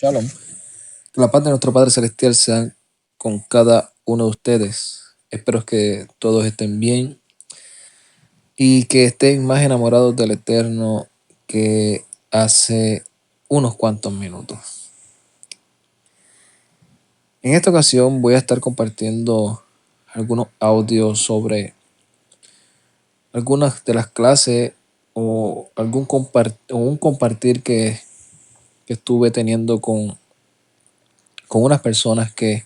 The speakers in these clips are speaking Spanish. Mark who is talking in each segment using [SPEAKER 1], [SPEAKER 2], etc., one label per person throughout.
[SPEAKER 1] Shalom. Que la paz de nuestro Padre Celestial sea con cada uno de ustedes. Espero que todos estén bien y que estén más enamorados del Eterno que hace unos cuantos minutos. En esta ocasión voy a estar compartiendo algunos audios sobre algunas de las clases o un compartir que estuve teniendo con unas personas que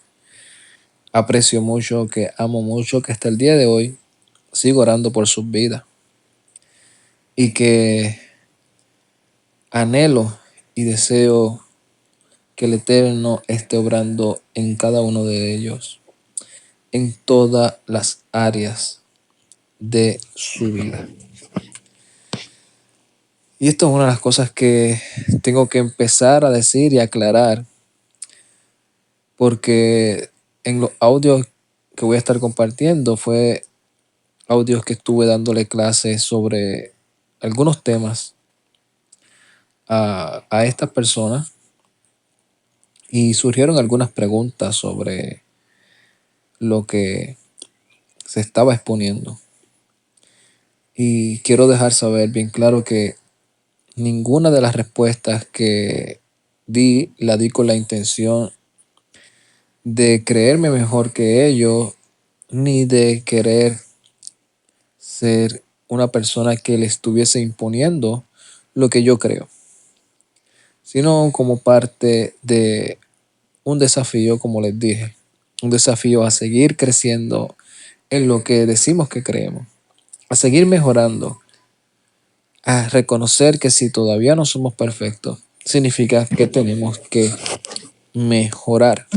[SPEAKER 1] aprecio mucho, que amo mucho, que hasta el día de hoy sigo orando por sus vidas y que anhelo y deseo que el Eterno esté obrando en cada uno de ellos, en todas las áreas de su vida. Y esto es una de las cosas que tengo que empezar a decir y aclarar, porque en los audios que voy a estar compartiendo fue audios que estuve dándole clases sobre algunos temas a estas personas y surgieron algunas preguntas sobre lo que se estaba exponiendo. Y quiero dejar saber bien claro que ninguna de las respuestas que di la di con la intención de creerme mejor que ellos, ni de querer ser una persona que le estuviese imponiendo lo que yo creo, sino como parte de un desafío, como les dije, un desafío a seguir creciendo en lo que decimos que creemos, a seguir mejorando, a reconocer que si todavía no somos perfectos, significa que tenemos que mejorar.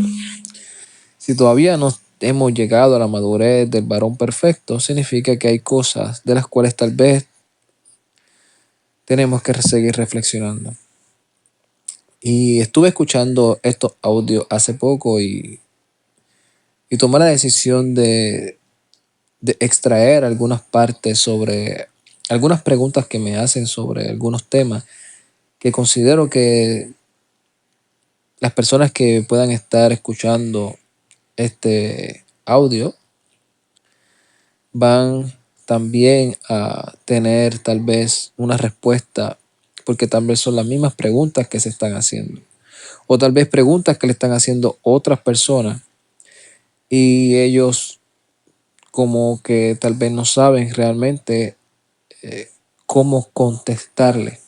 [SPEAKER 1] Si todavía no hemos llegado a la madurez del varón perfecto, significa que hay cosas de las cuales tal vez tenemos que seguir reflexionando. Y estuve escuchando estos audios hace poco y tomé la decisión de extraer algunas partes sobre algunas preguntas que me hacen sobre algunos temas que considero que las personas que puedan estar escuchando este audio van también a tener tal vez una respuesta, porque tal vez son las mismas preguntas que se están haciendo, o tal vez preguntas que le están haciendo otras personas y ellos como que tal vez no saben realmente cómo contestarle.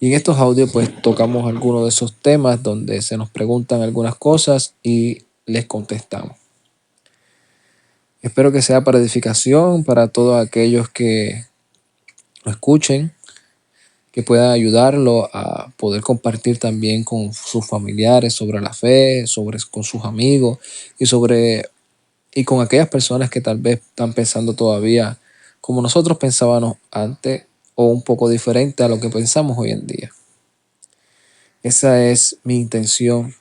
[SPEAKER 1] Y en estos audios pues tocamos algunos de esos temas donde se nos preguntan algunas cosas y les contestamos. Espero que sea para edificación para todos aquellos que lo escuchen, que pueda ayudarlo a poder compartir también con sus familiares sobre la fe, con sus amigos y con aquellas personas que tal vez están pensando todavía como nosotros pensábamos antes o un poco diferente a lo que pensamos hoy en día. Esa es mi intención,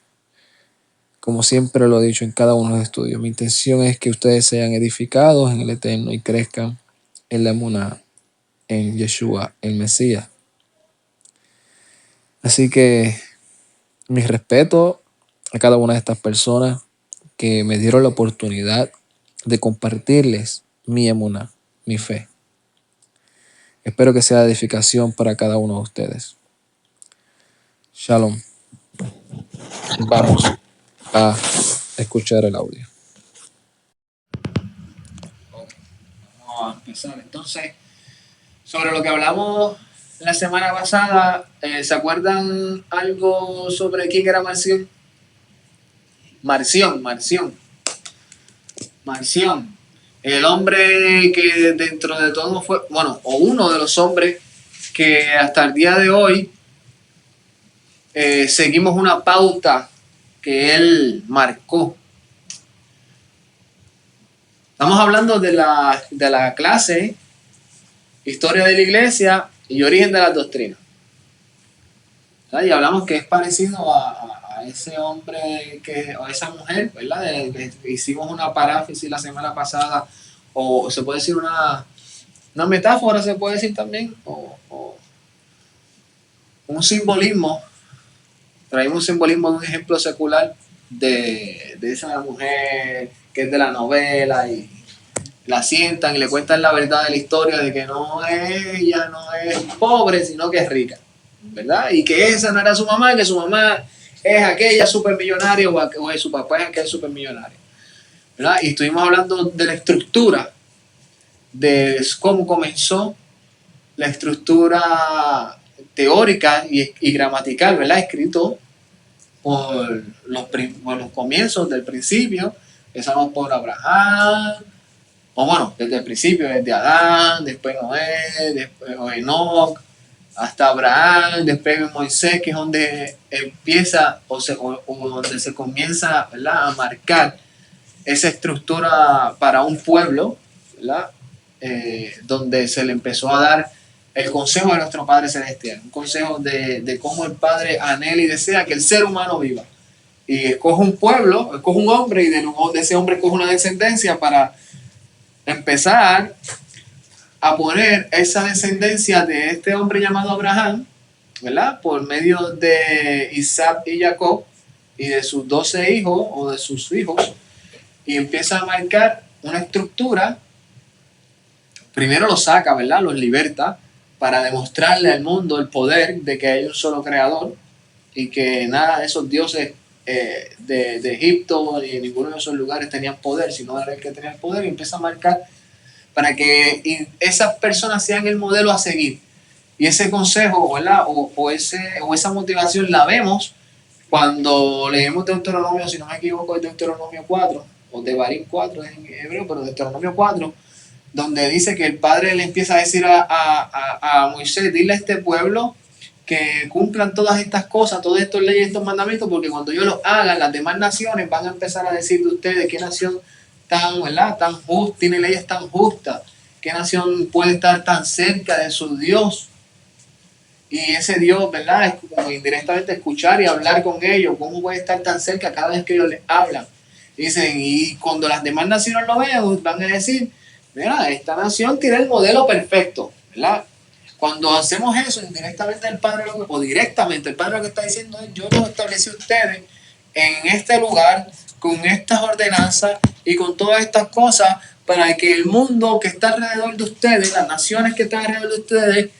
[SPEAKER 1] como siempre lo he dicho en cada uno de los estudios. Mi intención es que ustedes sean edificados en el Eterno y crezcan en la emuná, en Yeshua, el Mesías. Así que mi respeto a cada una de estas personas que me dieron la oportunidad de compartirles mi emuná, mi fe. Espero que sea de edificación para cada uno de ustedes. Shalom. Vamos a escuchar el audio.
[SPEAKER 2] Vamos a empezar entonces sobre lo que hablamos la semana pasada. ¿Se acuerdan algo sobre quién era Marción? Marción, el hombre que dentro de todo fue, bueno, o uno de los hombres que hasta el día de hoy seguimos una pauta que él marcó. Estamos hablando de la clase Historia de la Iglesia y Origen de las Doctrinas. ¿Verdad? Y hablamos que es parecido a ese hombre o a esa mujer, ¿verdad? Hicimos una paráfrasis la semana pasada, o se puede decir una metáfora, se puede decir también, o un simbolismo traemos un simbolismo de un ejemplo secular de esa mujer que es de la novela y la sientan y le cuentan la verdad de la historia de que ella no es pobre, sino que es rica, ¿verdad? Y que esa no era su mamá, que su mamá es aquella supermillonaria o su papá es aquel supermillonario, ¿verdad? Y estuvimos hablando de la estructura, de cómo comenzó la estructura teórica y gramatical, ¿verdad? Escrito por los comienzos del principio. Empezamos por Abraham, o bueno, desde el principio, desde Adán, después Noé, después Enoch, hasta Abraham, después Moisés, que es donde empieza o donde se comienza, ¿verdad?, a marcar esa estructura para un pueblo, ¿verdad? Donde se le empezó a dar el consejo de nuestro Padre Celestial, un consejo de cómo el Padre anhela y desea que el ser humano viva. Y escoge un pueblo, escoge un hombre, y de ese hombre escoge una descendencia para empezar a poner esa descendencia de este hombre llamado Abraham, ¿verdad?, por medio de Isaac y Jacob y de sus 12 hijos o de sus hijos, y empieza a marcar una estructura. Primero los saca, ¿verdad?, los liberta para demostrarle al mundo el poder de que hay un solo creador y que nada de esos dioses de Egipto ni de ninguno de esos lugares tenían poder, sino era el que tenía el poder, y empieza a marcar para que esas personas sean el modelo a seguir. Y ese consejo, ¿verdad?, o esa motivación la vemos cuando leemos Deuteronomio, si no me equivoco, es Deuteronomio 4, o Devarim 4 en hebreo, pero Deuteronomio 4, donde dice que el Padre le empieza a decir a Moisés, dile a este pueblo que cumplan todas estas cosas, todas estas leyes, estos mandamientos, porque cuando yo los haga, las demás naciones van a empezar a decir de ustedes qué nación tan, ¿verdad?, tan justa, tiene leyes tan justas, qué nación puede estar tan cerca de su Dios. Y ese Dios, ¿verdad?, es como indirectamente escuchar y hablar con ellos. ¿Cómo puede estar tan cerca cada vez que ellos les hablan? Dicen, y cuando las demás naciones lo vean, van a decir, mira, esta nación tiene el modelo perfecto, ¿verdad? Cuando hacemos eso, indirectamente el Padre, o directamente el Padre lo que está diciendo es, yo los establecí a ustedes en este lugar, con estas ordenanzas y con todas estas cosas, para que el mundo que está alrededor de ustedes, las naciones que están alrededor de ustedes,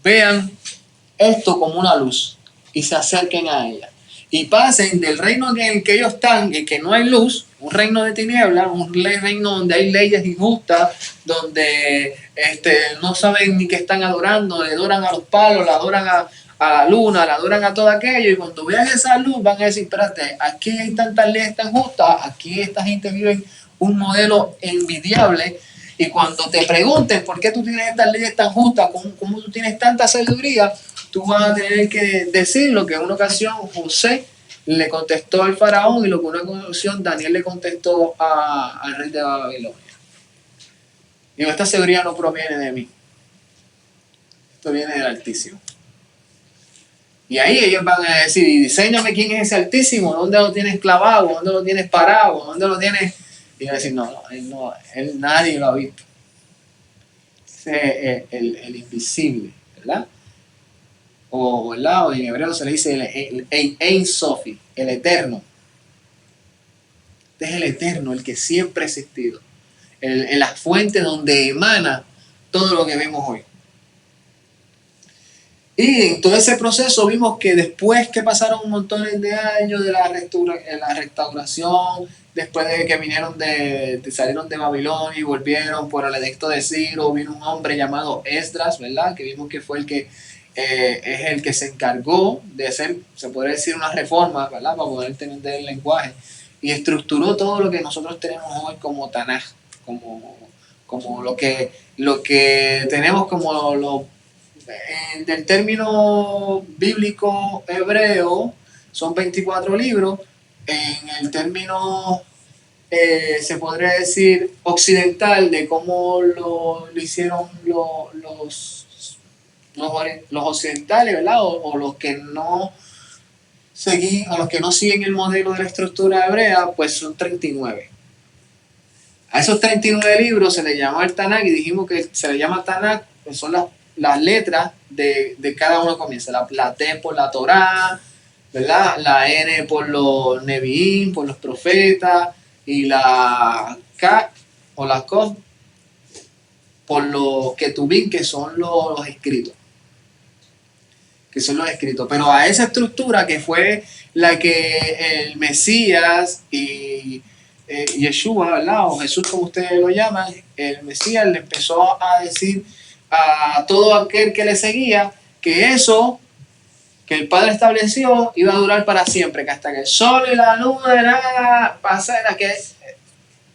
[SPEAKER 2] vean esto como una luz y se acerquen a ella. Y pasen del reino en el que ellos están, en que no hay luz, un reino de tinieblas, un reino donde hay leyes injustas, donde no saben ni qué están adorando, le adoran a los palos, le adoran a la luna, le adoran a todo aquello, y cuando vean esa luz van a decir, espérate, aquí hay tantas leyes tan justas, aquí esta gente vive un modelo envidiable. Y cuando te pregunten por qué tú tienes estas leyes tan justas, cómo tú tienes tanta sabiduría, tú vas a tener que decir lo que en una ocasión José le contestó al faraón y lo que en una ocasión Daniel le contestó al rey de Babilonia. Digo, esta sabiduría no proviene de mí, esto viene del Altísimo. Y ahí ellos van a decir, y diséñame quién es ese Altísimo, dónde lo tienes clavado, dónde lo tienes parado, dónde lo tienes. Y va a decir, él nadie lo ha visto. Ese es el invisible, ¿verdad? O en hebreo se le dice el Ein Sofi, el eterno. Este es el eterno, el que siempre ha existido. La fuente donde emana todo lo que vemos hoy. Y en todo ese proceso vimos que después que pasaron montones de años de la restauración, después de que salieron de Babilonia y volvieron por el edicto de Ciro, vino un hombre llamado Esdras, ¿verdad?, que vimos que fue el que es el que se encargó de hacer, se podría decir, una reforma, ¿verdad?, para poder entender el lenguaje, y estructuró todo lo que nosotros tenemos hoy como Tanaj, como lo que tenemos como del término bíblico hebreo, son 24 libros. En el término, se podría decir, occidental, de cómo lo hicieron los occidentales, ¿verdad? O los que no siguen el modelo de la estructura hebrea, pues son 39. A esos 39 libros se le llama el Tanakh, y dijimos que se le llama Tanakh, pues son las letras de cada uno comienza. La T por la Torá, ¿verdad? La N por los Nevi'im, por los profetas, y la K o la Kof por los Ketubim, que son los escritos. Que son los escritos. Pero a esa estructura que fue la que el Mesías y Yeshua, ¿verdad? O Jesús, como ustedes lo llaman, el Mesías le empezó a decir a todo aquel que le seguía que eso que el Padre estableció iba a durar para siempre, que hasta que el sol y la luna pasen,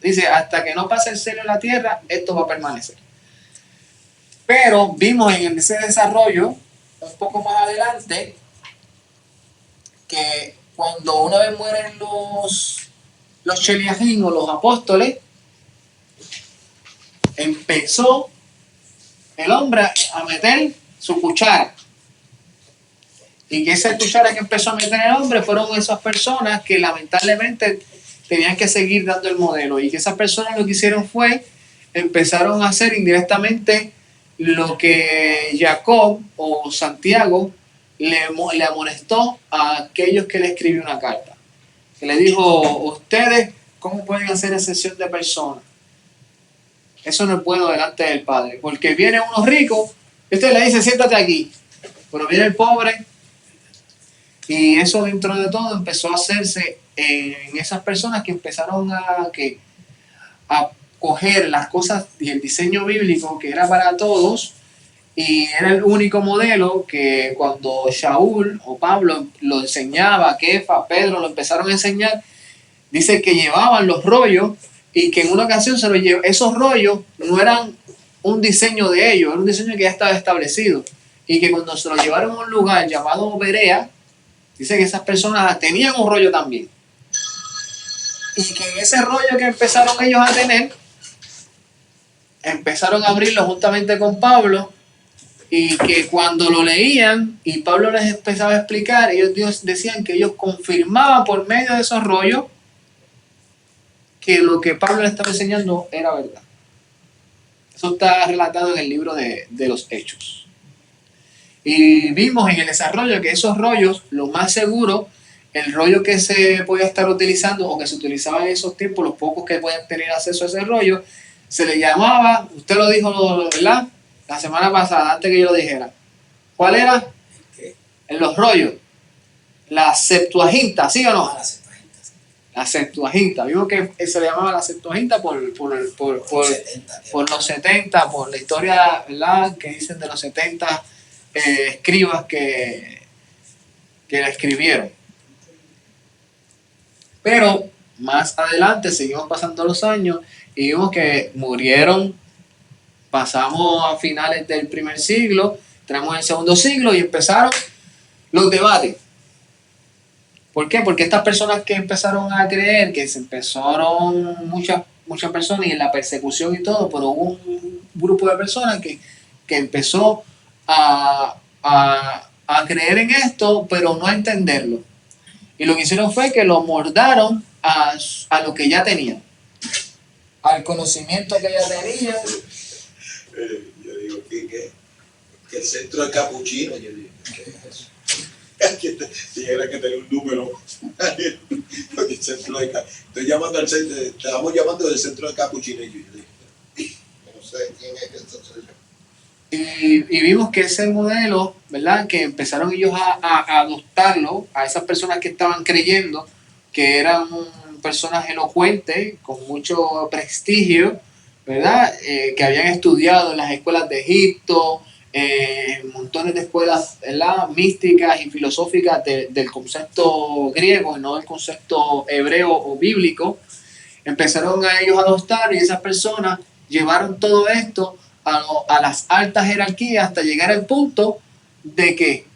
[SPEAKER 2] dice, hasta que no pase el cielo y la tierra, esto va a permanecer. Pero vimos en ese desarrollo, un poco más adelante, que cuando una vez mueren los Sheliachim o los apóstoles, empezó el hombre a meter su cuchara. Y que esa cuchara que empezó a meter el hombre fueron esas personas que lamentablemente tenían que seguir dando el modelo. Y que esas personas lo que hicieron fue, empezaron a hacer indirectamente lo que Jacob o Santiago le amonestó a aquellos que le escribió una carta. Que le dijo, ustedes, ¿cómo pueden hacer excepción de personas? Eso no es bueno delante del Padre. Porque viene uno rico, y usted le dice, siéntate aquí. Pero viene el pobre. Y eso dentro de todo empezó a hacerse en esas personas que empezaron a coger las cosas y el diseño bíblico que era para todos y era el único modelo que cuando Shaul o Pablo lo enseñaba, Kefa, Pedro lo empezaron a enseñar, dice que llevaban los rollos y que en una ocasión se los llevó. Esos rollos no eran un diseño de ellos, era un diseño que ya estaba establecido y que cuando se lo llevaron a un lugar llamado Berea, dice que esas personas tenían un rollo también. Y que en ese rollo que empezaron ellos a tener, empezaron a abrirlo juntamente con Pablo, y que cuando lo leían y Pablo les empezaba a explicar, ellos decían que ellos confirmaban por medio de esos rollos que lo que Pablo les estaba enseñando era verdad. Eso está relatado en el libro de los Hechos. Y vimos en el desarrollo que esos rollos, lo más seguro, el rollo que se podía estar utilizando o que se utilizaba en esos tiempos, los pocos que podían tener acceso a ese rollo, se le llamaba, usted lo dijo, ¿verdad? La semana pasada, antes que yo lo dijera. ¿Cuál era? En los rollos. La Septuaginta, ¿sí o no? La Septuaginta. Vimos que se le llamaba la Septuaginta por los 70, por la historia, ¿verdad? Que dicen de los 70 escribas que la escribieron. Pero más adelante seguimos pasando los años y vimos que murieron, pasamos a finales del primer siglo, entramos en el segundo siglo y empezaron los debates. ¿Por qué? Porque estas personas que empezaron a creer, que se empezaron muchas personas y en la persecución y todo, pero hubo un grupo de personas que empezó a creer en esto, pero no a entenderlo. Y lo que hicieron fue que lo moldaron a lo que ya tenían, al conocimiento que ya tenían.
[SPEAKER 3] Yo digo que el centro de capuchino, yo digo, ¿qué es eso? Tiene que tener un número. El centro de estoy llamando al centro, estábamos llamando del centro de capuchino y yo digo, no sé quién es esto.
[SPEAKER 2] Y vimos que ese modelo, ¿verdad? Que empezaron ellos a adoptarlo a esas personas que estaban creyendo, que eran personas elocuentes, con mucho prestigio, ¿verdad? Que habían estudiado en las escuelas de Egipto, montones de escuelas, ¿verdad? Místicas y filosóficas del concepto griego y no del concepto hebreo o bíblico. Empezaron a ellos a adoptar y esas personas llevaron todo esto a las altas jerarquías hasta llegar al punto de que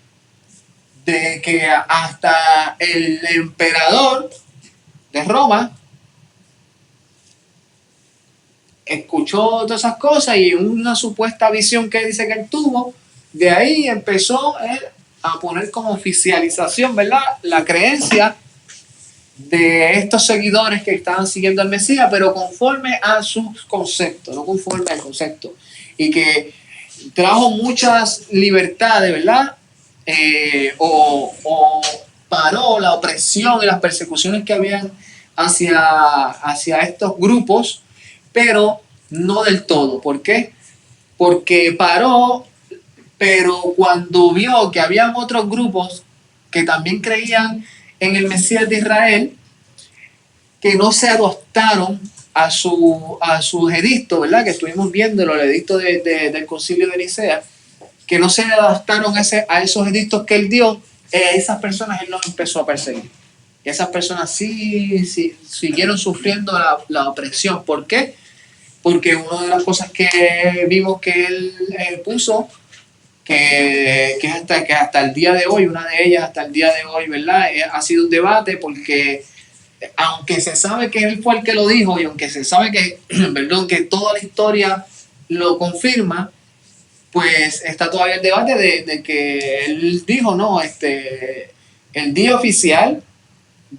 [SPEAKER 2] hasta el emperador de Roma escuchó todas esas cosas y una supuesta visión que dice que él tuvo, de ahí empezó él a poner como oficialización, ¿verdad?, la creencia de estos seguidores que estaban siguiendo al Mesías, pero conforme a sus conceptos, no conforme al concepto. Y que trajo muchas libertades, ¿verdad? paró la opresión y las persecuciones que habían hacia estos grupos, pero no del todo. ¿Por qué? Porque paró, pero cuando vio que habían otros grupos que también creían en el Mesías de Israel, que no se adoptaron a su edicto, ¿verdad? Que estuvimos viendo el edicto del concilio de Nicea, que no se adaptaron a esos edictos que él dio, esas personas él los empezó a perseguir. Y esas personas sí siguieron sufriendo la opresión. ¿Por qué? Porque una de las cosas que vimos que él puso, que hasta el día de hoy, una de ellas hasta el día de hoy, ¿verdad? Ha sido un debate porque aunque se sabe que él fue el que lo dijo y aunque se sabe que, perdón, que toda la historia lo confirma, pues está todavía el debate de que él dijo, no, el día oficial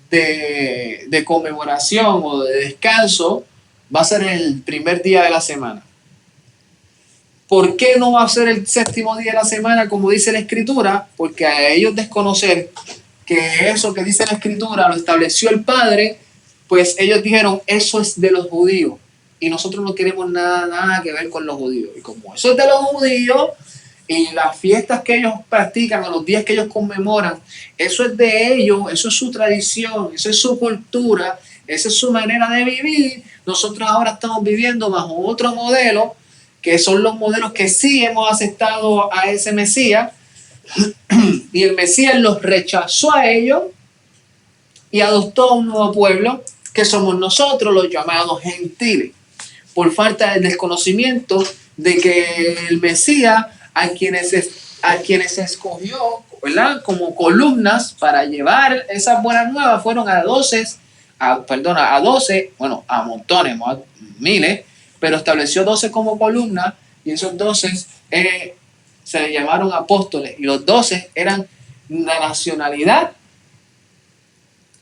[SPEAKER 2] de conmemoración o de descanso va a ser el primer día de la semana. ¿Por qué no va a ser el séptimo día de la semana como dice la Escritura? Porque a ellos desconocer que eso que dice la Escritura lo estableció el Padre, pues ellos dijeron, eso es de los judíos. Y nosotros no queremos nada que ver con los judíos. Y como eso es de los judíos, y las fiestas que ellos practican, o los días que ellos conmemoran, eso es de ellos, eso es su tradición, eso es su cultura, esa es su manera de vivir. Nosotros ahora estamos viviendo bajo otro modelo, que son los modelos que sí hemos aceptado a ese Mesías, y el Mesías los rechazó a ellos y adoptó a un nuevo pueblo, que somos nosotros, los llamados gentiles, por falta del desconocimiento de que el Mesías, a quienes escogió, ¿verdad?, como columnas para llevar esas buenas nuevas, fueron a 12, bueno, a montones, a miles, pero estableció 12 como columnas, y esos 12 se le llamaron apóstoles, y los 12 eran la nacionalidad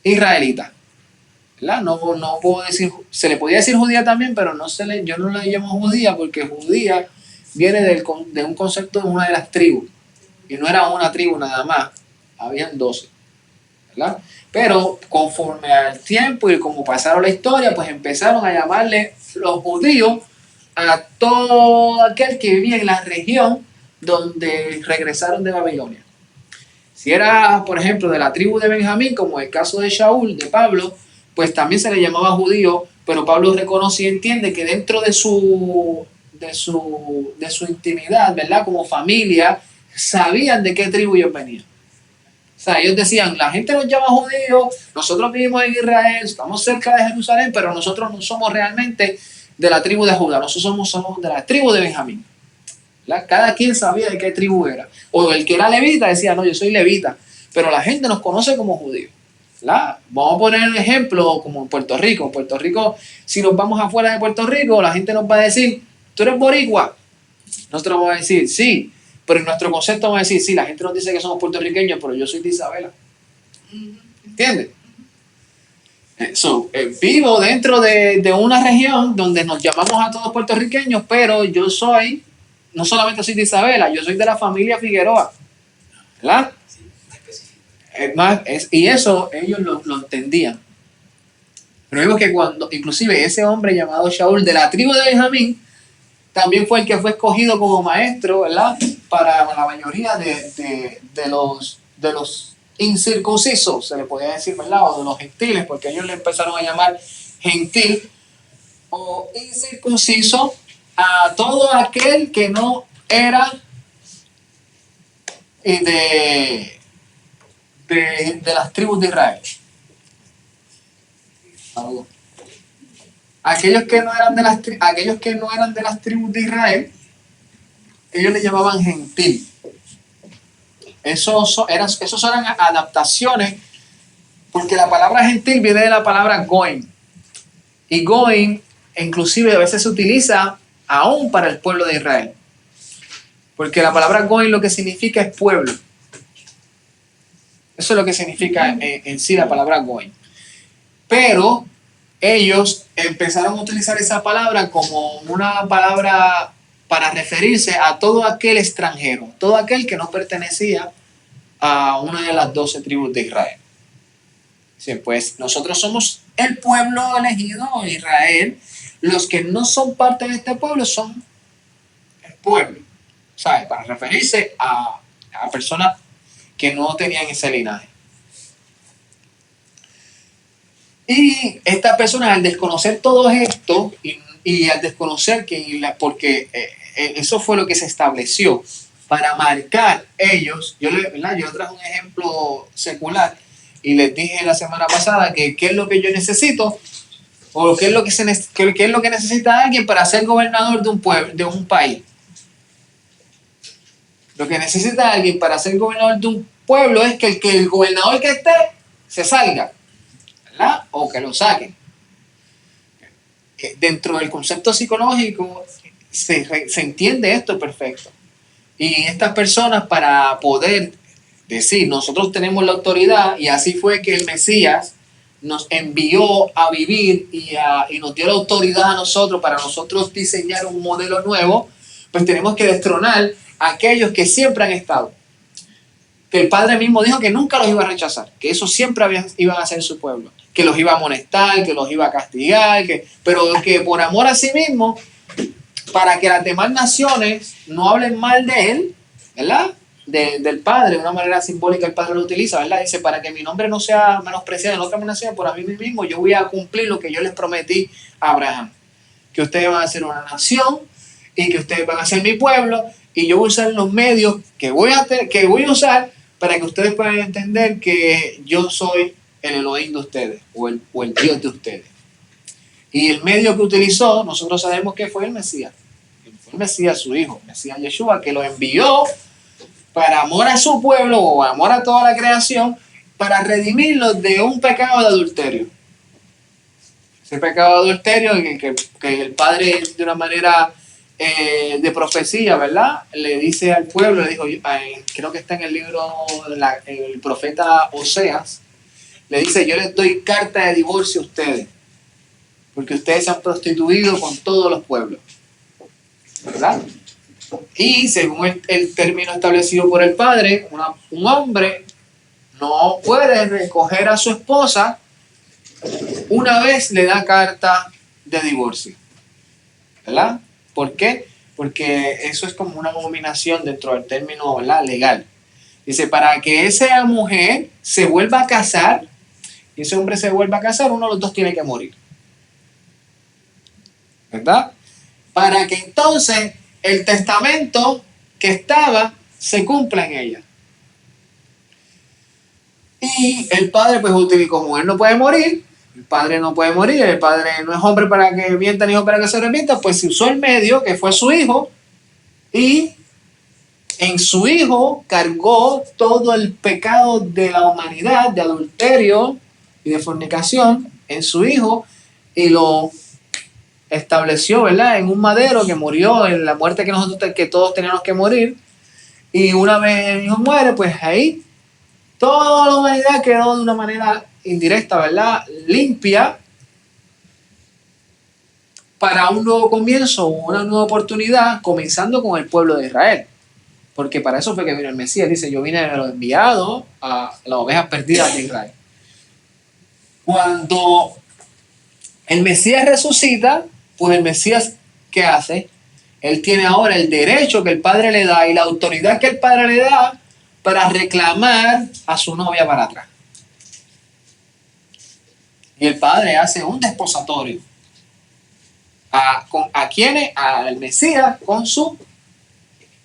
[SPEAKER 2] israelita, ¿verdad? No puedo decir, se le podía decir judía también, pero yo no la llamo judía, porque judía viene de un concepto de una de las tribus, y no era una tribu nada más, habían 12, ¿verdad? Pero conforme al tiempo y como pasaron la historia, pues empezaron a llamarle los judíos a todo aquel que vivía en la región donde regresaron de Babilonia. Si era, por ejemplo, de la tribu de Benjamín, como el caso de Shaul, de Pablo, pues también se le llamaba judío, pero Pablo reconoce y entiende que dentro de su intimidad, ¿verdad?, como familia, sabían de qué tribu ellos venían. O sea, ellos decían, la gente nos llama judíos, nosotros vivimos en Israel, estamos cerca de Jerusalén, pero nosotros no somos realmente de la tribu de Judá, nosotros somos de la tribu de Benjamín. ¿Verdad? Cada quien sabía de qué tribu era. O el que era levita decía, no, yo soy levita, pero la gente nos conoce como judíos. ¿Verdad? Vamos a poner un ejemplo como en Puerto Rico. En Puerto Rico, si nos vamos afuera de Puerto Rico, la gente nos va a decir, ¿tú eres boricua? Nosotros vamos a decir, sí, pero en nuestro concepto vamos a decir, sí, la gente nos dice que somos puertorriqueños, pero yo soy de Isabela. ¿Entiendes? Vivo dentro de una región donde nos llamamos a todos puertorriqueños, pero yo soy, no solamente soy de Isabela, yo soy de la familia Figueroa, ¿verdad? Y eso ellos lo entendían. Pero vemos que cuando, inclusive ese hombre llamado Shaul de la tribu de Benjamín, también fue el que fue escogido como maestro, ¿verdad?, para la mayoría de los incircuncisos, se le podía decir, ¿verdad?, o de los gentiles, porque ellos le empezaron a llamar gentil o incircunciso a todo aquel que no era de las tribus de Israel. Aquellos que no eran de las tribus de Israel, ellos le llamaban gentil. Esos eran adaptaciones, porque la palabra gentil viene de la palabra goim. Y goim, inclusive, a veces se utiliza aún para el pueblo de Israel. Porque la palabra goim lo que significa es pueblo. Eso es lo que significa en sí la palabra goim. Pero ellos empezaron a utilizar esa palabra como una palabra para referirse a todo aquel extranjero, todo aquel que no pertenecía a una de las 12 tribus de Israel. Dice, pues nosotros somos el pueblo elegido, Israel. Los que no son parte de este pueblo son el pueblo. ¿Sabe? Para referirse a personas que no tenían ese linaje. Y esta persona, al desconocer todo esto y al desconocer porque eso fue lo que se estableció para marcar ellos, yo traje un ejemplo secular y les dije la semana pasada que qué es lo que yo necesito o qué es lo que qué es lo que necesita alguien para ser gobernador de un pueblo, de un país. Lo que necesita alguien para ser gobernador de un pueblo es que el gobernador que esté se salga, ¿verdad? O que lo saquen. Dentro del concepto psicológico se entiende esto perfecto. Y estas personas, para poder decir, nosotros tenemos la autoridad, y así fue que el Mesías nos envió a vivir y nos dio la autoridad a nosotros para nosotros diseñar un modelo nuevo, pues tenemos que destronar a aquellos que siempre han estado. Que el Padre mismo dijo que nunca los iba a rechazar, que eso siempre iban a ser su pueblo, que los iba a amonestar, que los iba a castigar, pero que por amor a sí mismo, para que las demás naciones no hablen mal de él, ¿verdad? Del Padre, de una manera simbólica el Padre lo utiliza, ¿verdad? Dice, para que mi nombre no sea menospreciado en otras naciones, por a mí mismo yo voy a cumplir lo que yo les prometí a Abraham, que ustedes van a ser una nación y que ustedes van a ser mi pueblo, y yo voy a usar los medios que voy a usar para que ustedes puedan entender que yo soy el Elohim de ustedes, o el Dios de ustedes. Y el medio que utilizó, nosotros sabemos que fue el Mesías. Fue el Mesías, su hijo, el Mesías Yeshua, que lo envió para amor a su pueblo, o amor a toda la creación, para redimirlos de un pecado de adulterio. Ese pecado de adulterio que el Padre, de una manera de profecía, ¿verdad? Le dice al pueblo, le dijo, creo que está en el libro, el profeta Oseas, le dice, yo les doy carta de divorcio a ustedes, porque ustedes se han prostituido con todos los pueblos, ¿verdad? Y según el término establecido por el Padre, un hombre no puede recoger a su esposa una vez le da carta de divorcio, ¿verdad? ¿Por qué? Porque eso es como una abominación dentro del término, ¿verdad?, legal. Dice, para que esa mujer se vuelva a casar y ese hombre se vuelva a casar, uno de los dos tiene que morir, ¿verdad? Para que entonces el testamento que estaba se cumpla en ella. Y el Padre, pues, como él no puede morir, el Padre no puede morir, el Padre no es hombre para que mienta ni hijo para que se arrepienta, pues se usó el medio que fue su hijo, y en su hijo cargó todo el pecado de la humanidad, de adulterio y de fornicación en su hijo, y lo estableció, ¿verdad?, en un madero, que murió en la muerte que todos teníamos que morir. Y una vez el hijo muere, pues ahí toda la humanidad quedó de una manera indirecta, ¿verdad?, limpia, para un nuevo comienzo, una nueva oportunidad, comenzando con el pueblo de Israel. Porque para eso fue que vino el Mesías. Dice, yo vine a los enviados, a las ovejas perdidas de Israel. Cuando el Mesías resucita, pues el Mesías, ¿qué hace? Él tiene ahora el derecho que el Padre le da y la autoridad que el Padre le da para reclamar a su novia para atrás. Y el Padre hace un desposatorio. ¿A quiénes? Al Mesías con su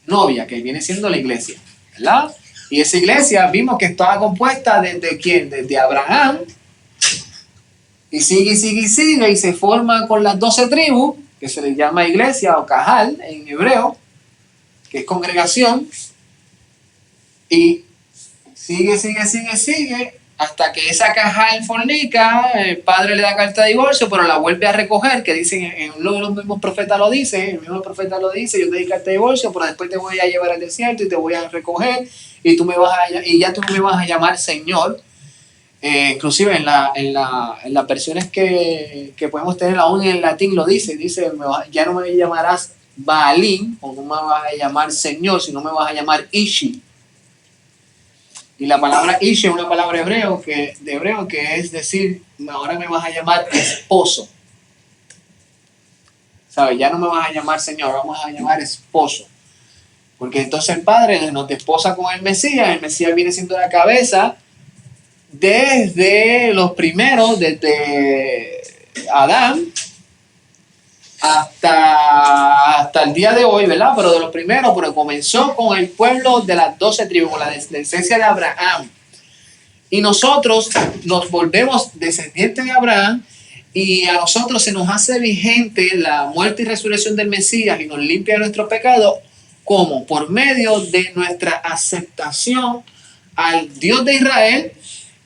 [SPEAKER 2] novia, que viene siendo la iglesia, ¿verdad? Y esa iglesia vimos que estaba compuesta desde ¿quién? Desde Abraham, y sigue y se forma con las 12 tribus, que se les llama iglesia o cajal en hebreo, que es congregación, y sigue, hasta que esa cajal fornica, el Padre le da carta de divorcio, pero la vuelve a recoger, que dicen, en los mismos profetas lo dicen, el mismo profeta lo dice, yo te di carta de divorcio, pero después te voy a llevar al desierto y te voy a recoger, y ya tú no me vas a llamar Señor. Inclusive en las versiones que podemos tener aún en latín lo dice, ya no me llamarás Baalim, o no me vas a llamar Señor, sino me vas a llamar Ishi. Y la palabra Ish es una palabra de hebreo que es decir, ahora me vas a llamar esposo. ¿Sabes? Ya no me vas a llamar Señor, vamos a llamar esposo. Porque entonces el Padre nos desposa con el Mesías viene siendo la cabeza desde los primeros, desde Adán hasta el día de hoy, ¿verdad? Pero de los primeros, porque comenzó con el pueblo de las 12 tribus, con la descendencia de Abraham. Y nosotros nos volvemos descendientes de Abraham y a nosotros se nos hace vigente la muerte y resurrección del Mesías y nos limpia de nuestro pecado. ¿Cómo? Por medio de nuestra aceptación al Dios de Israel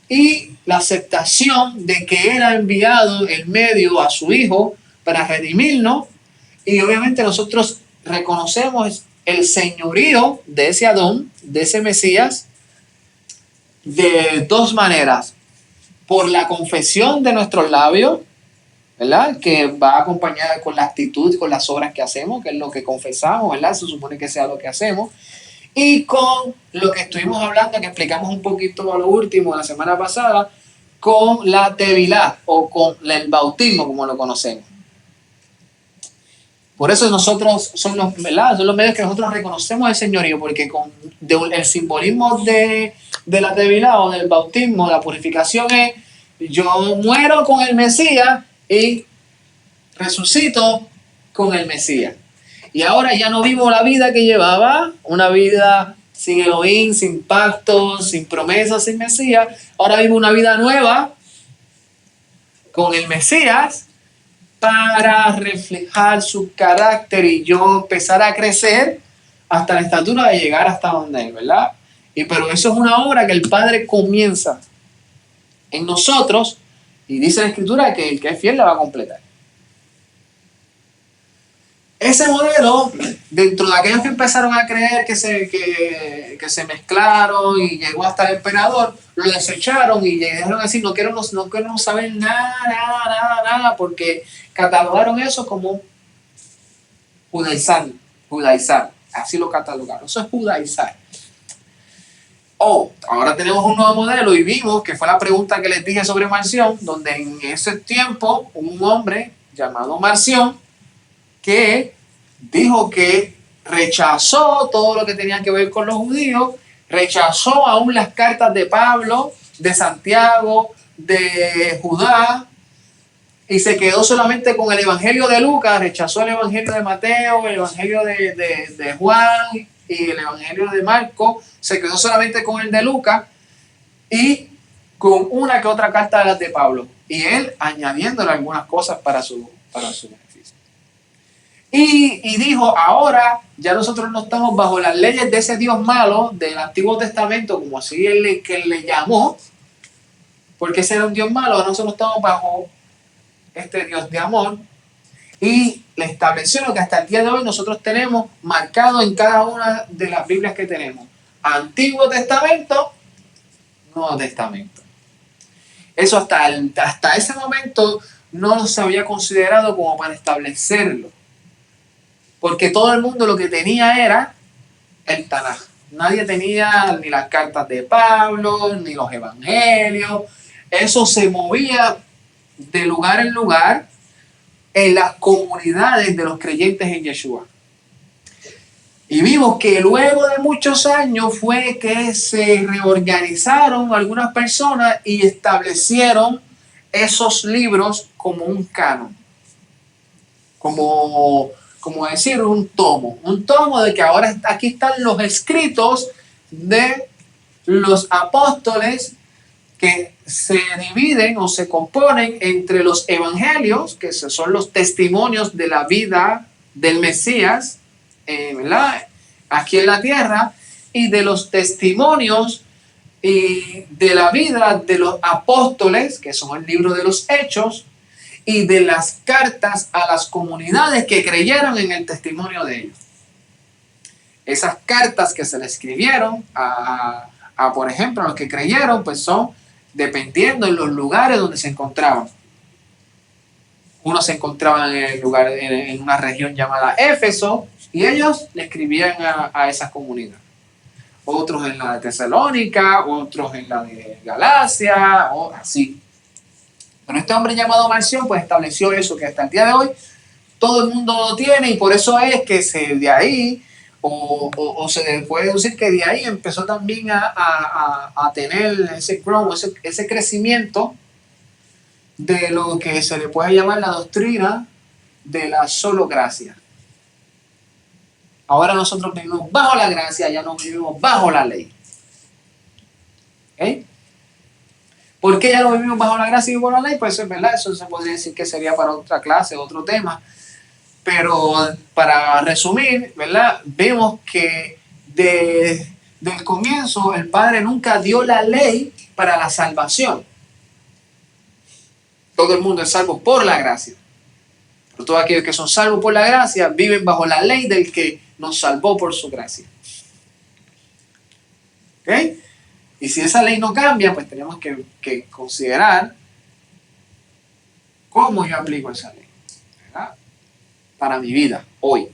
[SPEAKER 2] y la aceptación de que Él ha enviado el medio a su Hijo para redimirnos. Y obviamente nosotros reconocemos el señorío de ese Adón, de ese Mesías, de dos maneras. Por la confesión de nuestros labios, ¿verdad? Que va acompañada con la actitud, con las obras que hacemos, que es lo que confesamos, ¿verdad? Se supone que sea lo que hacemos. Y con lo que estuvimos hablando, que explicamos un poquito a lo último la semana pasada, con la tevilá o con el bautismo, como lo conocemos. Por eso nosotros son los medios que nosotros reconocemos el señorío, porque el simbolismo de la tevilá o del bautismo, la purificación es: yo muero con el Mesías y resucito con el Mesías. Y ahora ya no vivo la vida que llevaba, una vida sin Elohim, sin pacto, sin promesas, sin Mesías. Ahora vivo una vida nueva con el Mesías para reflejar su carácter y yo empezar a crecer hasta la estatura de llegar hasta donde Él, ¿verdad? Pero eso es una obra que el Padre comienza en nosotros y dice la Escritura que el que es fiel la va a completar. Ese modelo, dentro de aquellos que empezaron a creer que se mezclaron y llegó hasta el emperador, lo desecharon y llegaron a decir: no queremos saber nada, porque catalogaron eso como judaizar. Así lo catalogaron. Eso es judaizar. Ahora tenemos un nuevo modelo y vimos que fue la pregunta que les dije sobre Marción, donde en ese tiempo un hombre llamado Marción que dijo que rechazó todo lo que tenía que ver con los judíos, rechazó aún las cartas de Pablo, de Santiago, de Judá, y se quedó solamente con el Evangelio de Lucas, rechazó el Evangelio de Mateo, el Evangelio de Juan y el Evangelio de Marco, se quedó solamente con el de Lucas y con una que otra carta de las de Pablo, y él añadiéndole algunas cosas para su beneficio. Y dijo: ahora ya nosotros no estamos bajo las leyes de ese Dios malo del Antiguo Testamento, como así él le llamó, porque ese era un Dios malo. Ahora nosotros estamos bajo este Dios de amor, y le estableció que hasta el día de hoy nosotros tenemos marcado en cada una de las Biblias que tenemos: Antiguo Testamento, Nuevo Testamento. Eso hasta ese momento no se había considerado como para establecerlo, porque todo el mundo lo que tenía era el Tanaj. Nadie tenía ni las cartas de Pablo, ni los evangelios. Eso se movía de lugar en lugar en las comunidades de los creyentes en Yeshua. Y vimos que luego de muchos años fue que se reorganizaron algunas personas y establecieron esos libros como un canon. Como decir, un tomo de que ahora aquí están los escritos de los apóstoles que se dividen o se componen entre los evangelios, que son los testimonios de la vida del Mesías, ¿verdad? Aquí en la tierra, y de los testimonios y de la vida de los apóstoles, que son el libro de los Hechos, y de las cartas a las comunidades que creyeron en el testimonio de ellos. Esas cartas que se le escribieron por ejemplo, a los que creyeron, pues son dependiendo en los lugares donde se encontraban. Unos se encontraban en una región llamada Éfeso, y ellos le escribían a esa comunidad. otros en la de Tesalónica, otros en la de Galacia, o así. Pero este hombre llamado Marción pues estableció eso, que hasta el día de hoy todo el mundo lo tiene, y por eso es que de ahí, o se puede decir que de ahí empezó también a tener ese growth, ese crecimiento de lo que se le puede llamar la doctrina de la solo gracia. Ahora nosotros vivimos bajo la gracia, ya no vivimos bajo la ley. ¿Okay? ¿Por qué ya no vivimos bajo la gracia y bajo la ley? Pues es verdad, eso se podría decir que sería para otra clase, otro tema. Pero para resumir, ¿verdad? Vemos que desde el comienzo el Padre nunca dio la ley para la salvación. Todo el mundo es salvo por la gracia. Pero todos aquellos que son salvos por la gracia viven bajo la ley del que nos salvó por su gracia. ¿Ok? Y si esa ley no cambia, pues tenemos que considerar cómo yo aplico esa ley, ¿verdad? Para mi vida, hoy.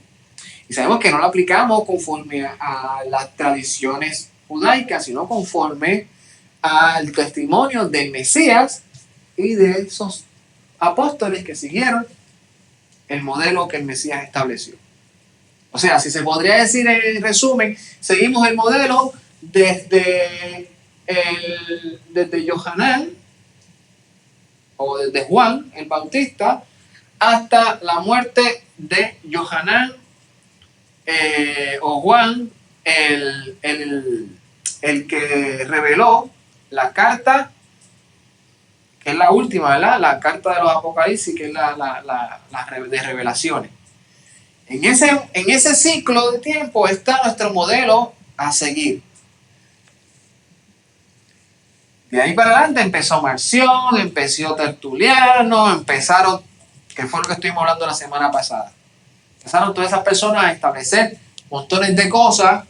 [SPEAKER 2] Y sabemos que no la aplicamos conforme a las tradiciones judaicas, sino conforme al testimonio del Mesías y de esos apóstoles que siguieron el modelo que el Mesías estableció. O sea, si se podría decir en resumen, seguimos el modelo desde Yohanan, o desde Juan el Bautista, hasta la muerte de Yohanan o Juan, el que reveló la carta, que es la última, ¿verdad? La carta de los Apocalipsis, que es la de revelaciones. En ese ciclo de tiempo está nuestro modelo a seguir. De ahí para adelante empezó Marción, empezó Tertuliano, empezaron, que fue lo que estuvimos hablando la semana pasada. Empezaron todas esas personas a establecer montones de cosas,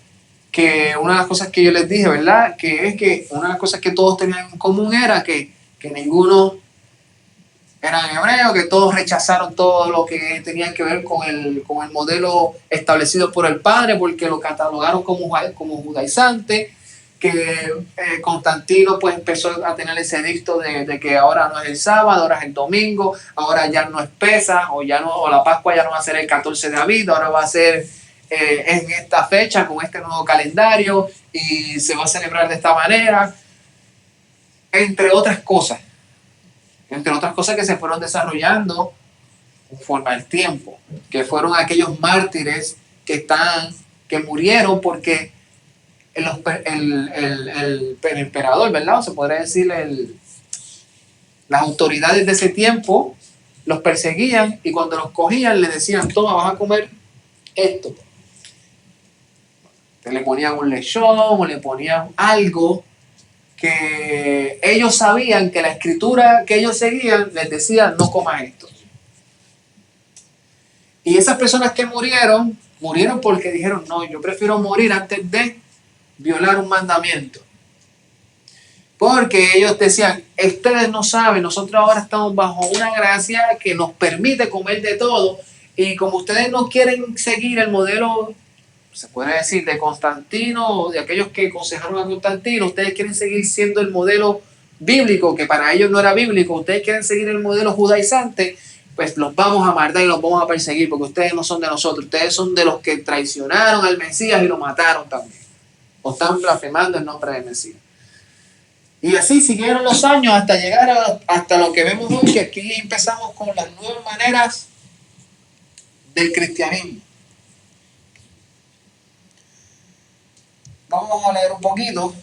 [SPEAKER 2] que una de las cosas que yo les dije, ¿verdad? Que es que una de las cosas que todos tenían en común era que ninguno eran hebreos, que todos rechazaron todo lo que tenía que ver con el modelo establecido por el Padre, porque lo catalogaron como judaizante, que Constantino pues empezó a tener ese edicto de que ahora no es el sábado, ahora es el domingo, ahora ya no es Pesaj, o la Pascua ya no va a ser el 14 de Aviv, ahora va a ser en esta fecha, con este nuevo calendario, y se va a celebrar de esta manera, entre otras cosas que se fueron desarrollando conforme al tiempo, que fueron aquellos mártires que murieron porque el emperador, ¿verdad? O se podría decir las autoridades de ese tiempo los perseguían, y cuando los cogían le decían: toma, vas a comer esto. Le ponían un lechón o le ponían algo que ellos sabían que la escritura que ellos seguían les decía: no comas esto. Y esas personas que murieron porque dijeron: no, yo prefiero morir antes de violar un mandamiento. Porque ellos decían: ustedes no saben, nosotros ahora estamos bajo una gracia que nos permite comer de todo, y como ustedes no quieren seguir el modelo, se puede decir, de Constantino, de aquellos que aconsejaron a Constantino, ustedes quieren seguir siendo el modelo bíblico, que para ellos no era bíblico, ustedes quieren seguir el modelo judaizante, pues los vamos a matar y los vamos a perseguir, porque ustedes no son de nosotros, ustedes son de los que traicionaron al Mesías y lo mataron también, o están blasfemando el nombre del Mesías. Y así siguieron los años hasta llegar hasta lo que vemos hoy, que aquí empezamos con las nuevas maneras del cristianismo. Vamos a leer un poquito